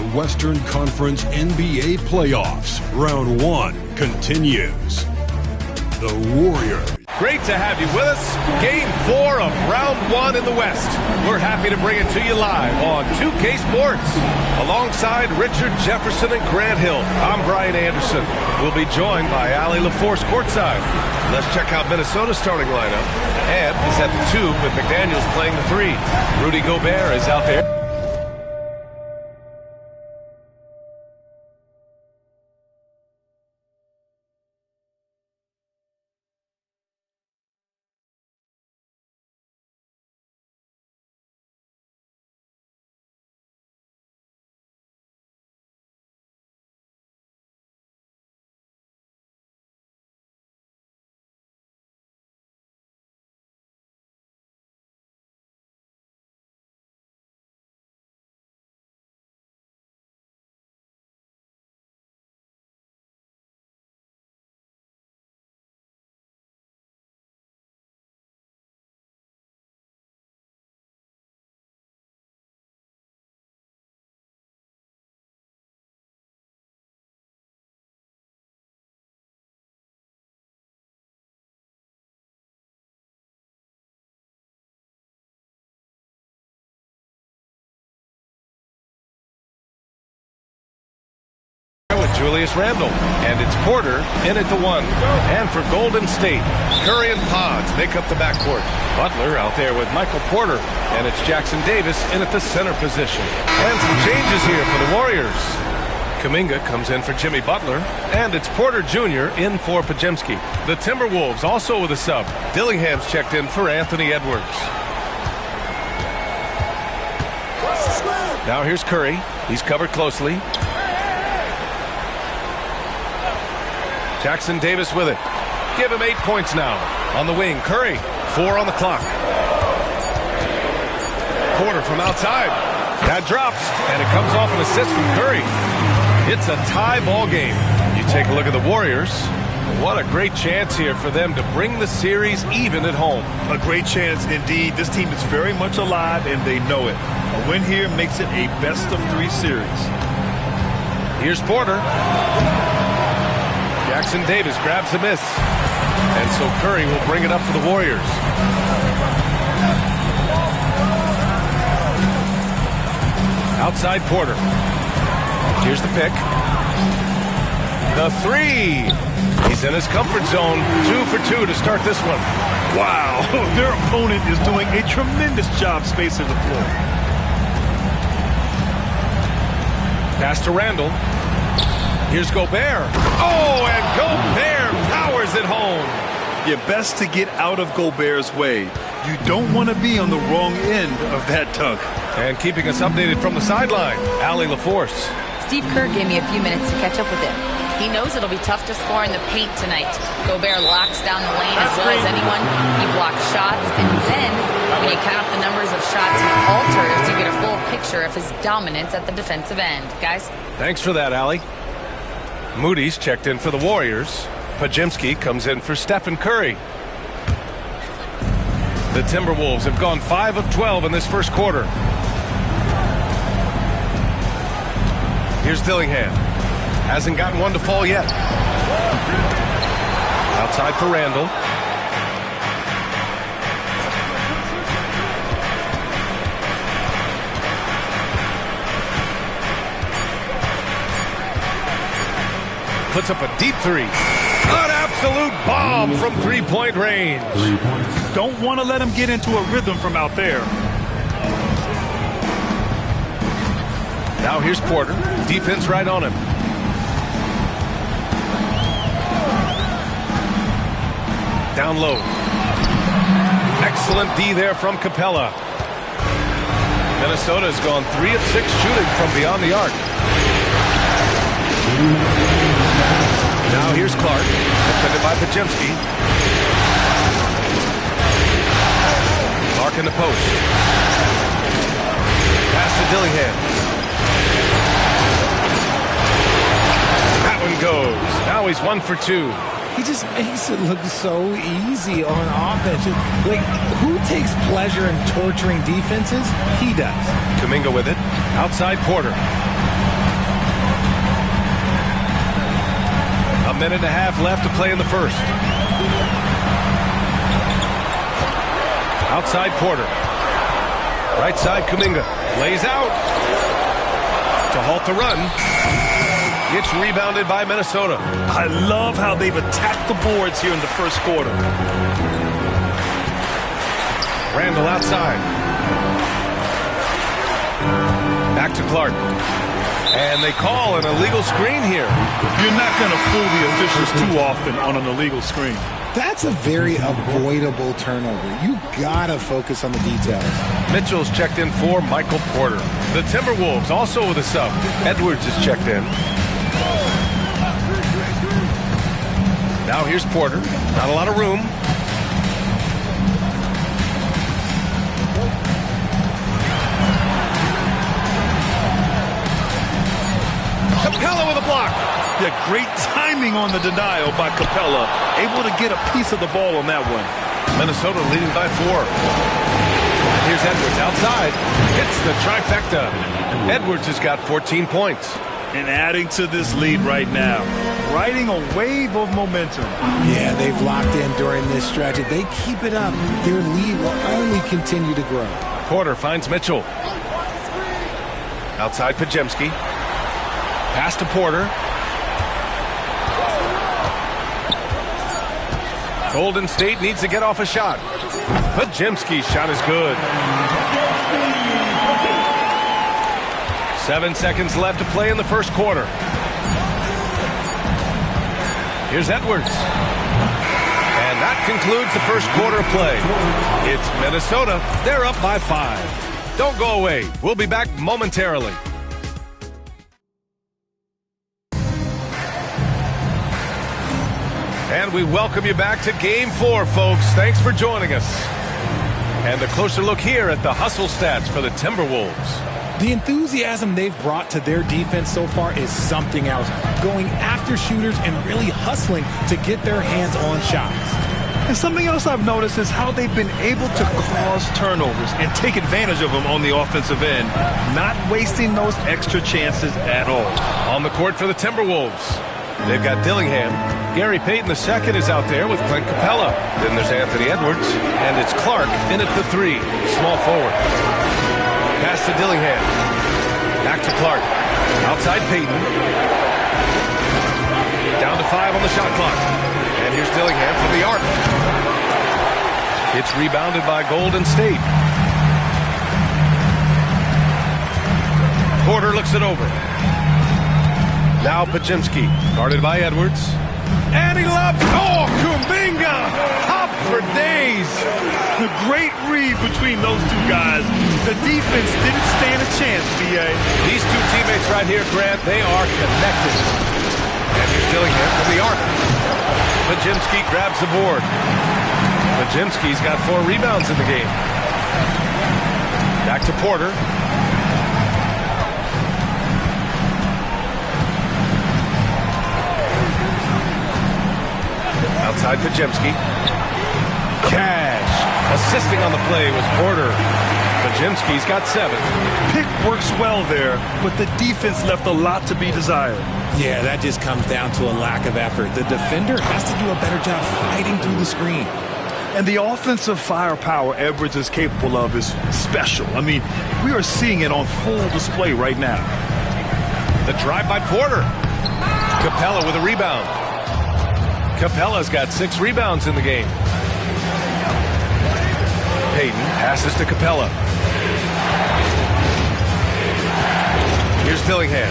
The Western Conference NBA Playoffs. Round 1 continues. The Warriors. Great to have you with us. Game 4 of Round 1 in the West. We're happy to bring it to you live on 2K Sports. Alongside Richard Jefferson and Grant Hill, I'm Brian Anderson. We'll be joined by Allie LaForce courtside. Let's check out Minnesota's starting lineup. And is at the 2 with McDaniels playing the 3. Rudy Gobert is out there. Julius Randle, and it's Porter in at the 1. And for Golden State, Curry and Pods make up the backcourt. Butler out there with Michael Porter, and it's Jackson Davis in at the center position. And some changes here for the Warriors. Kuminga comes in for Jimmy Butler, and it's Porter Jr. in for Podziemski. The Timberwolves also with a sub. Dillingham's checked in for Anthony Edwards. Now here's Curry. He's covered closely. Jackson Davis with it. Give him 8 points now. On the wing, Curry. 4 on the clock. Porter from outside. That drops, and it comes off an assist from Curry. It's a tie ball game. You take a look at the Warriors. What a great chance here for them to bring the series even at home. A great chance indeed. This team is very much alive, and they know it. A win here makes it a best-of-3 series. Here's Porter. Jackson Davis grabs the miss. And so Curry will bring it up for the Warriors. Outside Porter. Here's the pick. The 3. He's in his comfort zone. 2 for 2 to start this one. Wow, their opponent is doing a tremendous job spacing the floor. Pass to Randle. Here's Gobert. Oh, and Gobert powers it home. You're best to get out of Gobert's way. You don't want to be on the wrong end of that tug. And keeping us updated from the sideline, Allie LaForce. Steve Kerr gave me a few minutes to catch up with him. He knows it'll be tough to score in the paint tonight. Gobert locks down the lane as well as anyone. He blocks shots, and then when you count the numbers of shots he alters, you get a full picture of his dominance at the defensive end. Guys? Thanks for that, Allie. Moody's checked in for the Warriors. Podziemski comes in for Stephen Curry. The Timberwolves have gone 5 of 12 in this first quarter. Here's Dillingham. Hasn't gotten one to fall yet. Outside for Randle. Puts up a deep 3. An absolute bomb from three-point range. 3 points. Don't want to let him get into a rhythm from out there. Now here's Porter. Defense right on him. Down low. Excellent D there from Capella. Minnesota's gone 3 of 6 shooting from beyond the arc. Now here's Clark, defended by Podziemski. Clark in the post. Pass to Dillingham. That one goes. Now he's 1 for 2. He just makes it look so easy on offense. Like, who takes pleasure in torturing defenses? He does. Kuminga with it. Outside Porter. minute and a half left to play in the first. Outside Porter. Right side Kuminga. Lays out. To halt the run. It's rebounded by Minnesota. I love how they've attacked the boards here in the first quarter. Randall outside. Back to Clark. And they call an illegal screen here. You're not going to fool the officials too often on an illegal screen. That's a very avoidable turnover. You gotta focus on the details. Mitchell's checked in for Michael Porter. The Timberwolves also with a sub. Edwards is checked in. Now here's Porter. Not a lot of room. Capella with a block. Yeah, great timing on the denial by Capella. Able to get a piece of the ball on that one. Minnesota leading by 4. Here's Edwards outside. Hits the trifecta. Edwards has got 14 points. And adding to this lead right now. Riding a wave of momentum. Yeah, they've locked in during this stretch. If they keep it up, their lead will only continue to grow. Porter finds Mitchell. Outside Pajemski. Pass to Porter. Golden State needs to get off a shot. Pajemski's shot is good. 7 seconds left to play in the first quarter. Here's Edwards. And that concludes the first quarter of play. It's Minnesota. They're up by 5. Don't go away. We'll be back momentarily. And we welcome you back to Game 4, folks. Thanks for joining us. And a closer look here at the hustle stats for the Timberwolves. The enthusiasm they've brought to their defense so far is something else. Going after shooters and really hustling to get their hands on shots. And something else I've noticed is how they've been able to cause turnovers and take advantage of them on the offensive end, not wasting those extra chances at all. On the court for the Timberwolves, they've got Dillingham. Gary Payton II is out there with Clint Capella. Then there's Anthony Edwards, and it's Clark in at the 3, small forward. Pass to Dillingham. Back to Clark. Outside Payton. Down to 5 on the shot clock. And here's Dillingham from the arc. It's rebounded by Golden State. Porter looks it over. Now Pajemski, guarded by Edwards. And he lobs. Oh, Kuminga! Hop for days. The great read between those two guys. The defense didn't stand a chance, B.A. These two teammates right here, Grant, they are connected. And here's Dillingham from the arc. Pajemski grabs the board. Pajemski's got 4 rebounds in the game. Back to Porter. Outside Pajemski. Cash. Assisting on the play was Porter. Pajemski's got 7. Pick works well there, but the defense left a lot to be desired. Yeah, that just comes down to a lack of effort. The defender has to do a better job fighting through the screen. And the offensive firepower Edwards is capable of is special. I mean, we are seeing it on full display right now. The drive by Porter. Capella with a rebound. Capella's got 6 rebounds in the game. Payton passes to Capella. Here's Dillingham.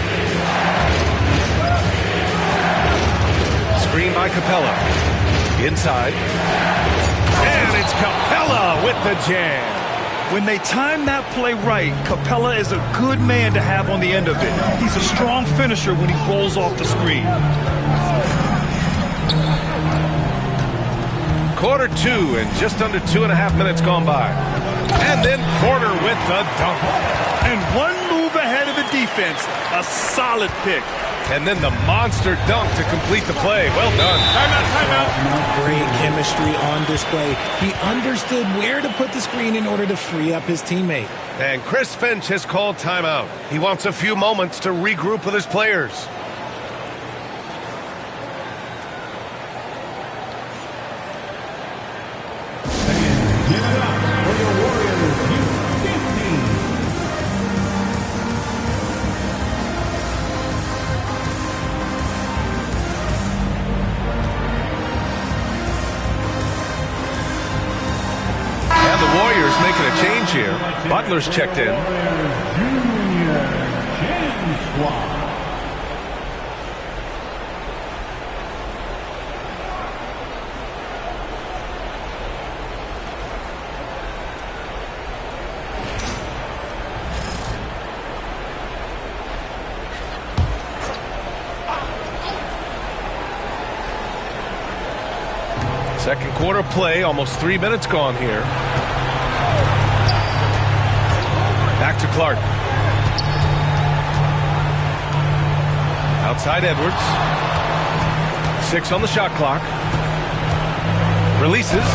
Screen by Capella. Inside. And it's Capella with the jam. When they time that play right, Capella is a good man to have on the end of it. He's a strong finisher when he rolls off the screen. Quarter 2 and just under 2.5 minutes gone by. And then Porter with the dunk. And one move ahead of the defense. A solid pick. And then the monster dunk to complete the play. Well done. Timeout. Great chemistry on display. He understood where to put the screen in order to free up his teammate. And Chris Finch has called timeout. He wants a few moments to regroup with his players. Butler's checked in. Second quarter play, almost 3 minutes gone here. Back to Clark. Outside Edwards. 6 on the shot clock. Releases.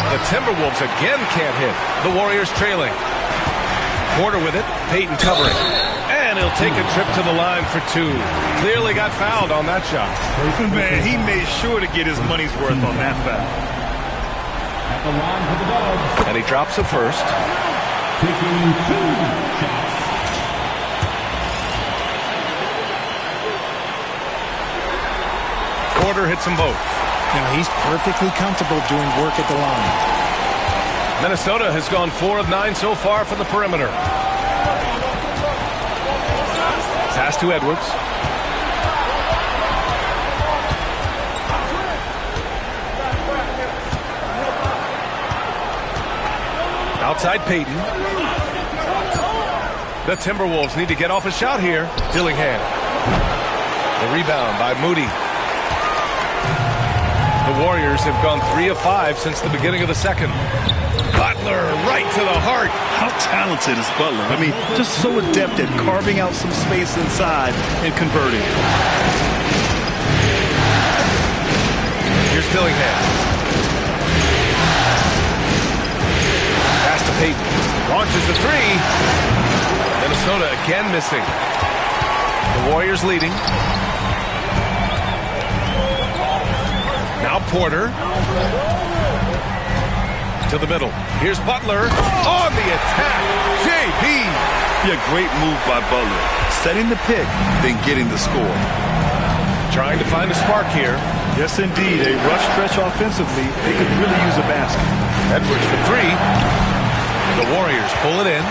The Timberwolves again can't hit. The Warriors trailing. Porter with it. Payton covering. And he'll take a trip to the line for 2. Clearly got fouled on that shot. Man, he made sure to get his money's worth on that foul. And he drops it first. Porter hits them both. Now he's perfectly comfortable doing work at the line. Minnesota has gone 4 of 9 so far from the perimeter. Pass to Edwards. Outside Payton. The Timberwolves need to get off a shot here. Dillingham. The rebound by Moody. The Warriors have gone 3 of 5 since the beginning of the second. Butler right to the heart. How talented is Butler? I mean, just so adept at carving out some space inside and converting. Here's Dillingham. Pass to Payton. Launches a 3. Minnesota again missing. The Warriors leading. Now Porter. To the middle. Here's Butler on the attack. JP. Yeah, great move by Butler. Setting the pick, then getting the score. Trying to find a spark here. Yes, indeed. A rough stretch offensively. They could really use a basket. Edwards for 3. The Warriors pull it in.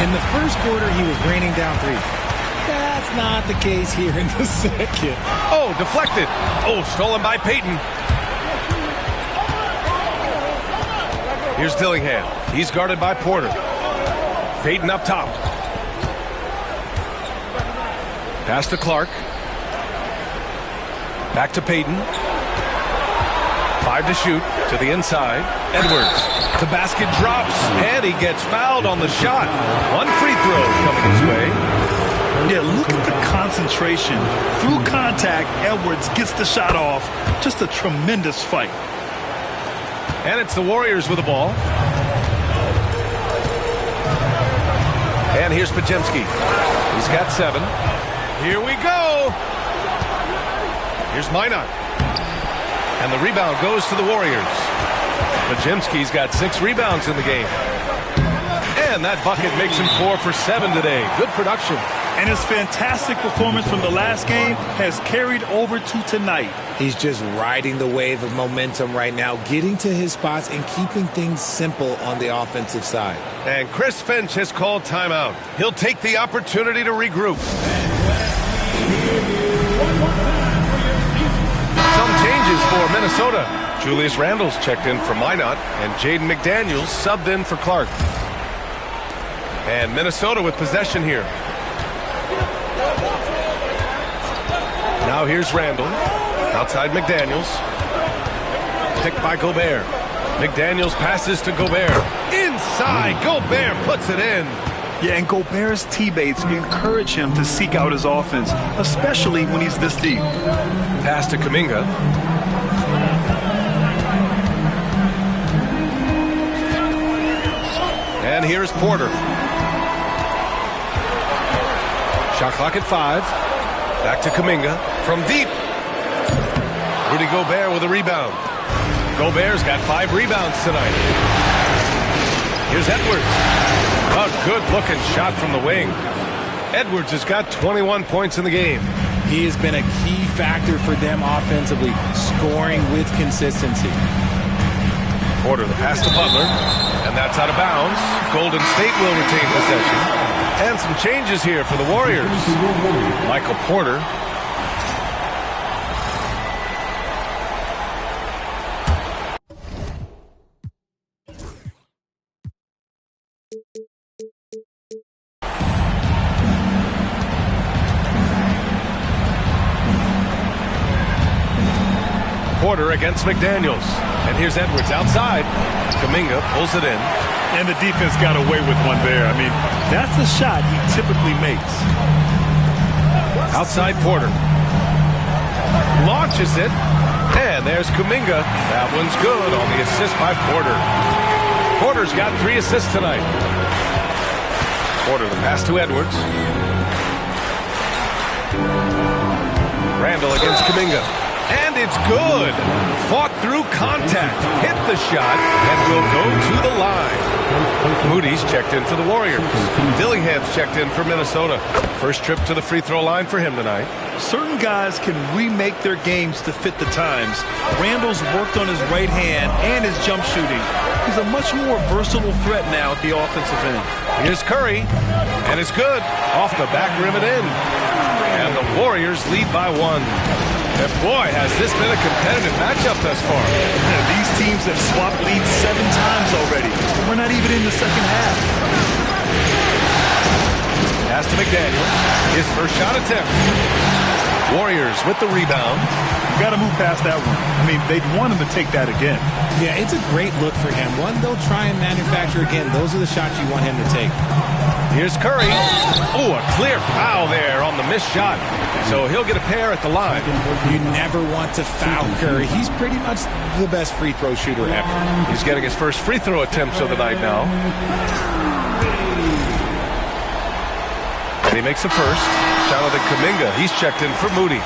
In the first quarter, he was raining down 3. That's not the case here in the second. Oh, deflected. Oh, stolen by Payton. Here's Dillingham. He's guarded by Porter. Payton up top. Pass to Clark. Back to Payton. 5 to shoot. To the inside. Edwards. The basket drops. And he gets fouled on the shot. 1 free throw coming his way. Yeah, look at the concentration. Through contact, Edwards gets the shot off. Just a tremendous fight. And it's the Warriors with the ball. And here's Podziemski. He's got 7. Here we go. Here's Minot. And the rebound goes to the Warriors. Podziemski's got 6 rebounds in the game. And that bucket makes him 4 for 7 today. Good production. And his fantastic performance from the last game has carried over to tonight. He's just riding the wave of momentum right now, getting to his spots and keeping things simple on the offensive side. And Chris Finch has called timeout. He'll take the opportunity to regroup. Some changes for Minnesota. Julius Randle's checked in for Minot, and Jaden McDaniels subbed in for Clark. And Minnesota with possession here. Now here's Randle. Outside McDaniels. Picked by Gobert. McDaniels passes to Gobert. Inside, Gobert puts it in. Yeah, and Gobert's teammates encourage him to seek out his offense, especially when he's this deep. Pass to Kuminga. And here's Porter. Shot clock at 5. Back to Kuminga from deep. Rudy Gobert with a rebound. Gobert's got 5 rebounds tonight. Here's Edwards. A good-looking shot from the wing. Edwards has got 21 points in the game. He has been a key factor for them offensively, scoring with consistency. Porter, the pass to Butler. And And that's out of bounds. Golden State will retain possession. And some changes here for the Warriors. Michael Porter. Porter against McDaniels. And here's Edwards outside. Kuminga pulls it in. And the defense got away with one there. I mean, that's the shot he typically makes. Outside Porter. Launches it. And there's Kuminga. That one's good on the assist by Porter. Porter's got 3 assists tonight. Porter the pass to Edwards. Randall against Kuminga. And it's good. Fought through contact. Hit the shot and will go to the line. Moody's checked in for the Warriors. Dillingham's checked in for Minnesota. First trip to the free throw line for him tonight. Certain guys can remake their games to fit the times. Randall's worked on his right hand and his jump shooting. He's a much more versatile threat now at the offensive end. Here's Curry. And it's good. Off the back rim and in. And the Warriors lead by 1. And boy, has this been a competitive matchup thus far. These teams have swapped leads 7 times already. We're not even in the second half. Pass to McDaniels. His first shot attempt. Warriors with the rebound. You got to move past that one. I mean, they'd want him to take that again. Yeah, it's a great look for him. One they'll try and manufacture again. Those are the shots you want him to take. Here's Curry. Oh, a clear foul there on the missed shot. So he'll get a pair at the line. You never want to foul Curry. He's pretty much the best free throw shooter ever. He's getting his first free throw attempts of the night now. And he makes the first. Jonathan Kuminga, he's checked in for Moody.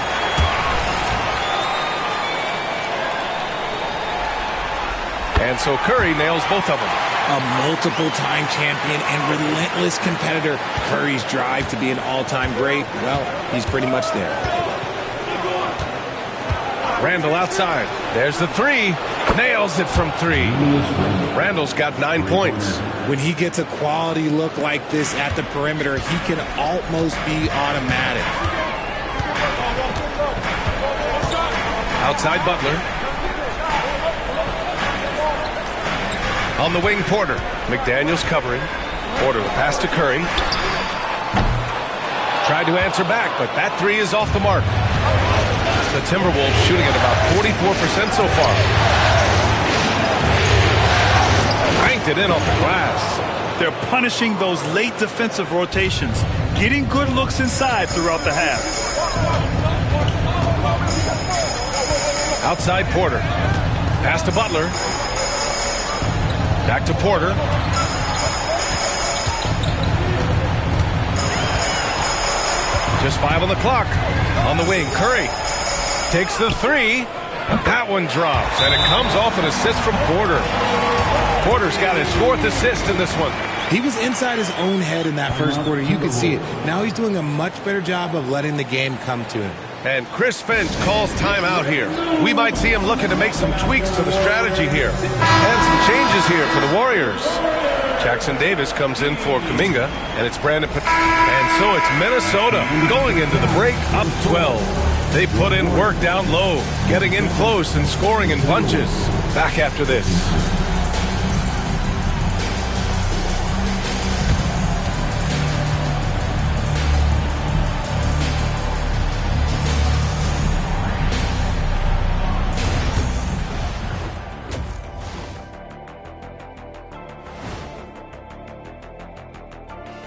And so Curry nails both of them. A multiple-time champion and relentless competitor. Curry's drive to be an all-time great, well, he's pretty much there. Randall outside. There's the 3. Nails it from 3. Randall's got 9 points. When he gets a quality look like this at the perimeter, he can almost be automatic. Outside Butler. On the wing, Porter. McDaniels covering. Porter the pass to Curry. Tried to answer back, but that 3 is off the mark. The Timberwolves shooting at about 44% so far. Banked it in off the glass. They're punishing those late defensive rotations, getting good looks inside throughout the half. Outside Porter. Pass to Butler. Back to Porter. Just 5 on the clock. On the wing, Curry takes the 3. That one drops, and it comes off an assist from Porter. Porter's got his 4th assist in this one. He was inside his own head in that first quarter. You could see it. Now he's doing a much better job of letting the game come to him. And Chris Finch calls timeout here. We might see him looking to make some tweaks to the strategy here. And some changes here for the Warriors. Jackson Davis comes in for Kuminga, and it's Brandon. And so it's Minnesota going into the break up 12. They put in work down low, getting in close and scoring in bunches. Back after this.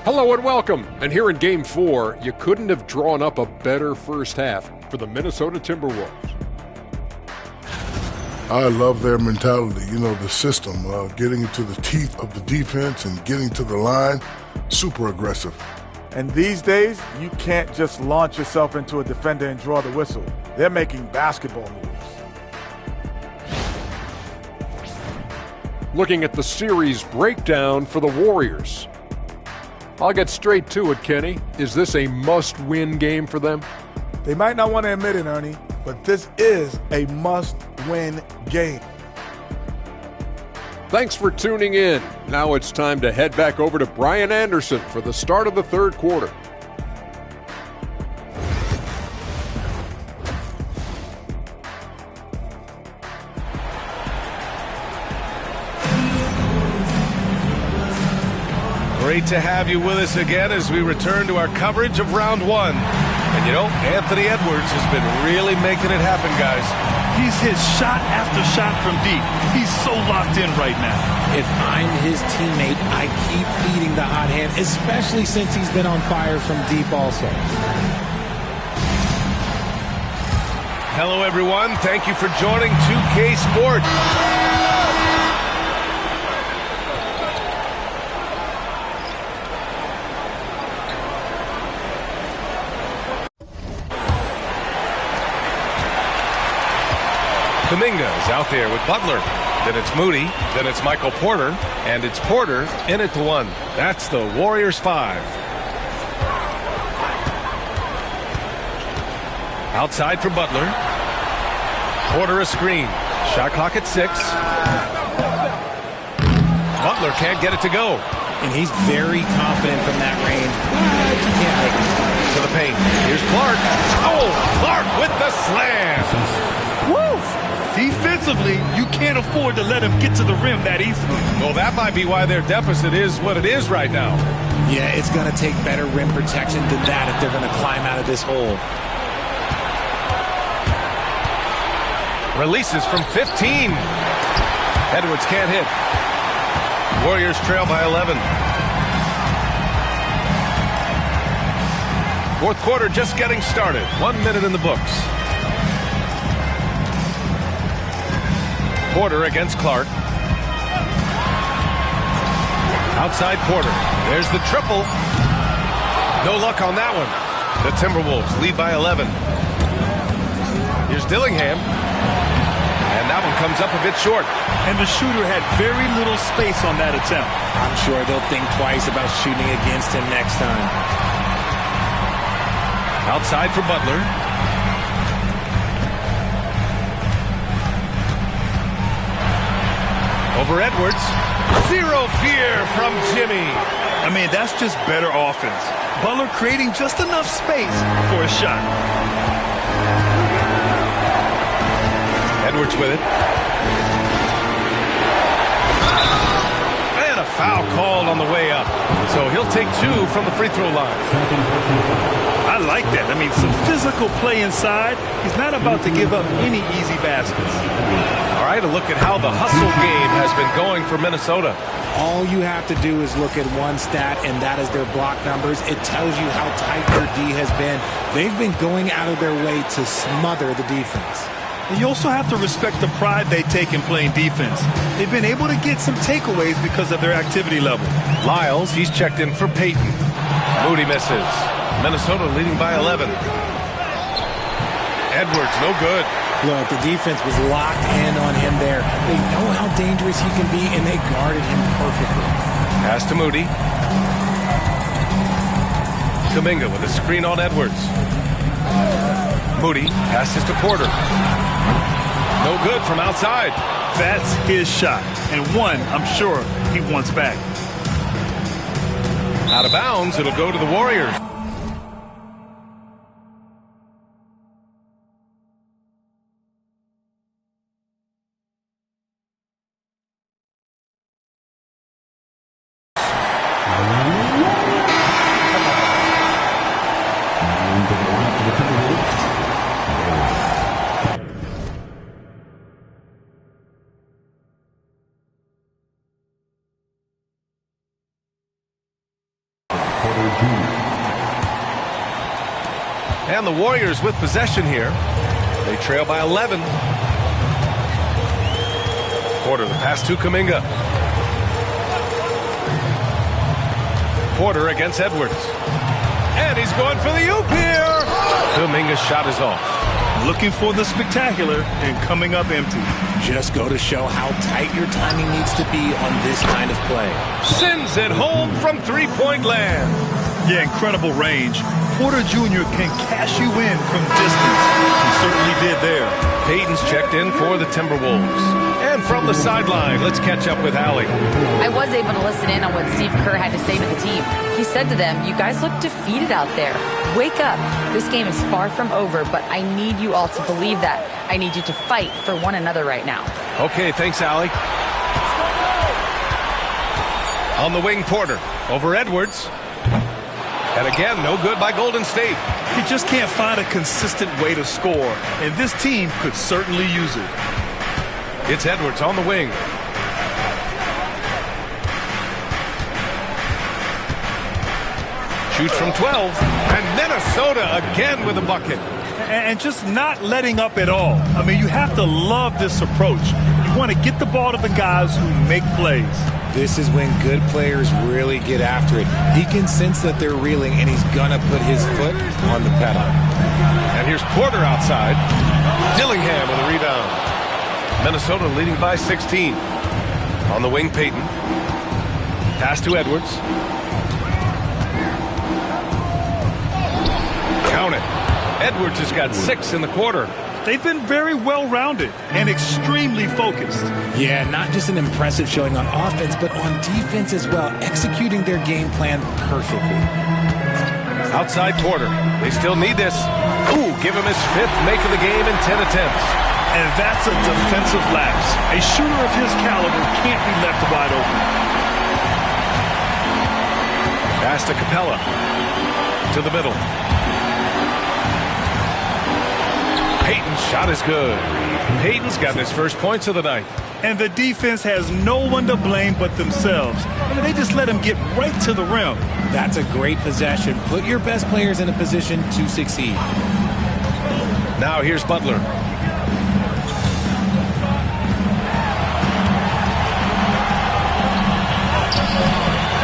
Hello and welcome. And here in Game 4, you couldn't have drawn up a better first half for the Minnesota Timberwolves. I love their mentality, the system, getting into the teeth of the defense and getting to the line, super aggressive. And these days, you can't just launch yourself into a defender and draw the whistle. They're making basketball moves. Looking at the series breakdown for the Warriors. I'll get straight to it, Kenny. Is this a must-win game for them? They might not want to admit it, Ernie, but this is a must-win game. Thanks for tuning in. Now it's time to head back over to Brian Anderson for the start of the third quarter. Great to have you with us again as we return to our coverage of round one. And you know, Anthony Edwards has been really making it happen, guys. He's hit shot after shot from deep. He's so locked in right now. If I'm his teammate, I keep feeding the hot hand, especially since he's been on fire from deep also. Hello, everyone. Thank you for joining 2K Sports. Kuminga is out there with Butler. Then it's Moody. Then it's Michael Porter. And it's Porter in at the 1. That's the Warriors 5. Outside for Butler. Porter a screen. Shot clock at 6. Butler can't get it to go. And he's very confident from that range, but he can't make it. To the paint. Here's Clark. Oh, Clark with the slam. Woo! Defensively, you can't afford to let him get to the rim that easily. Well, that might be why their deficit is what it is right now. Yeah, it's going to take better rim protection than that if they're going to climb out of this hole. Releases from 15. Edwards can't hit. Warriors trail by 11. Fourth quarter just getting started. 1 minute in the books. Porter against Clark. Outside Porter. There's the triple. No luck on that one. The Timberwolves lead by 11. Here's Dillingham. And that one comes up a bit short. And the shooter had very little space on that attempt. I'm sure they'll think twice about shooting against him next time. Outside for Butler. Over Edwards. Zero fear from Jimmy. I mean, that's just better offense. Butler creating just enough space for a shot. Edwards with it. And a foul called on the way up. So he'll take 2 from the free throw line. I like that. I mean, some physical play inside. He's not about to give up any easy baskets. All right, a look at how the hustle game has been going for Minnesota. All you have to do is look at one stat, and that is their block numbers. It tells you how tight their D has been. They've been going out of their way to smother the defense. And you also have to respect the pride they take in playing defense. They've been able to get some takeaways because of their activity level. Lyles, he's checked in for Payton. Moody misses. Minnesota leading by 11. Edwards, no good. Look, the defense was locked in on him there. They know how dangerous he can be, and they guarded him perfectly. Pass to Moody. Kuminga with a screen on Edwards. Moody passes to Porter. No good from outside. That's his shot, and one I'm sure he wants back. Out of bounds, it'll go to the Warriors. And the Warriors with possession here. They trail by 11. Porter, the pass to Kuminga. Porter against Edwards. And he's going for the oop here. Kuminga's shot is off. Looking for the spectacular and coming up empty. Just go to show how tight your timing needs to be on this kind of play. Sends it home from three-point land. Yeah, incredible range. Porter Jr. can cash you in from distance. He certainly did there. Payton's checked in for the Timberwolves. And from the sideline, let's catch up with Allie. I was able to listen in on what Steve Kerr had to say to the team. He said to them, "You guys look defeated out there. Wake up. This game is far from over, but I need you all to believe that. I need you to fight for one another right now." Okay, thanks, Allie. On the wing, Porter. Over Edwards. And again, no good by Golden State. He just can't find a consistent way to score, and this team could certainly use it. It's Edwards on the wing. Shoots from 12. And Minnesota again with a bucket. And just not letting up at all. I mean, you have to love this approach. You want to get the ball to the guys who make plays. This is when good players really get after it. He can sense that they're reeling, and he's going to put his foot on the pedal. And here's Porter outside. Dillingham with a rebound. Minnesota leading by 16. On the wing, Payton. Pass to Edwards. Count it. Edwards has got 6 in the quarter. They've been very well-rounded and extremely focused. Yeah, not just an impressive showing on offense, but on defense as well, executing their game plan perfectly. Outside Porter. They still need this. Ooh, give him his 5th make of the game in 10 attempts. And that's a defensive lapse. A shooter of his caliber can't be left wide open. Pass to Capella. To the middle. Payton's shot is good. Payton's got his first points of the night. And the defense has no one to blame but themselves. I mean, they just let him get right to the rim. That's a great possession. Put your best players in a position to succeed. Now here's Butler.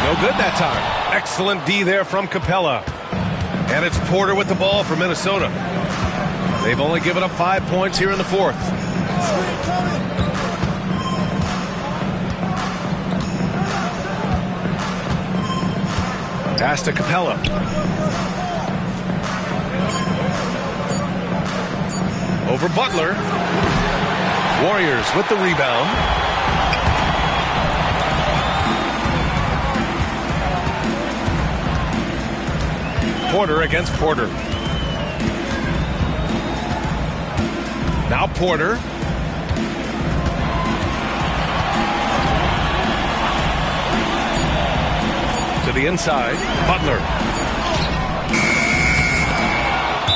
No good that time. Excellent D there from Capella. And it's Porter with the ball for Minnesota. They've only given up 5 points here in the 4th. Pass to Capella. Over Butler. Warriors with the rebound. Porter against Porter. Now Porter. To the inside. Butler.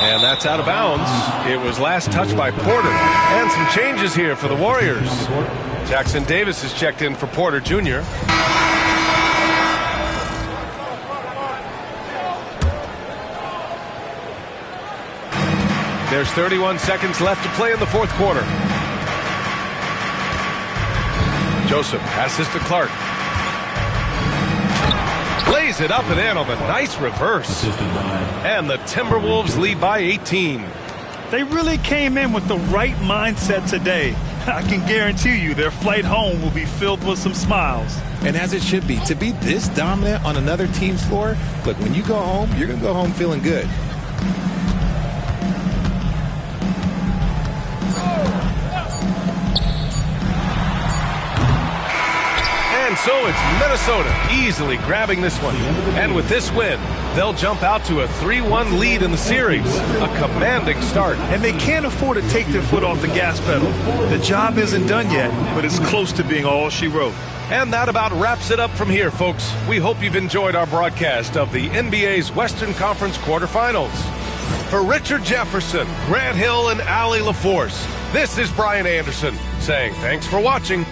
And that's out of bounds. It was last touched by Porter. And some changes here for the Warriors. Jackson Davis has checked in for Porter Jr. There's 31 seconds left to play in the 4th quarter. Joseph passes to Clark. Lays it up and in on the nice reverse. And the Timberwolves lead by 18. They really came in with the right mindset today. I can guarantee you their flight home will be filled with some smiles. And as it should be, to be this dominant on another team's floor, look, when you go home, you're going to go home feeling good. And so it's Minnesota easily grabbing this one. And with this win, they'll jump out to a 3-1 lead in the series. A commanding start. And they can't afford to take their foot off the gas pedal. The job isn't done yet, but it's close to being all she wrote. And that about wraps it up from here, folks. We hope you've enjoyed our broadcast of the NBA's Western Conference quarterfinals. For Richard Jefferson, Grant Hill, and Allie LaForce, this is Brian Anderson saying thanks for watching.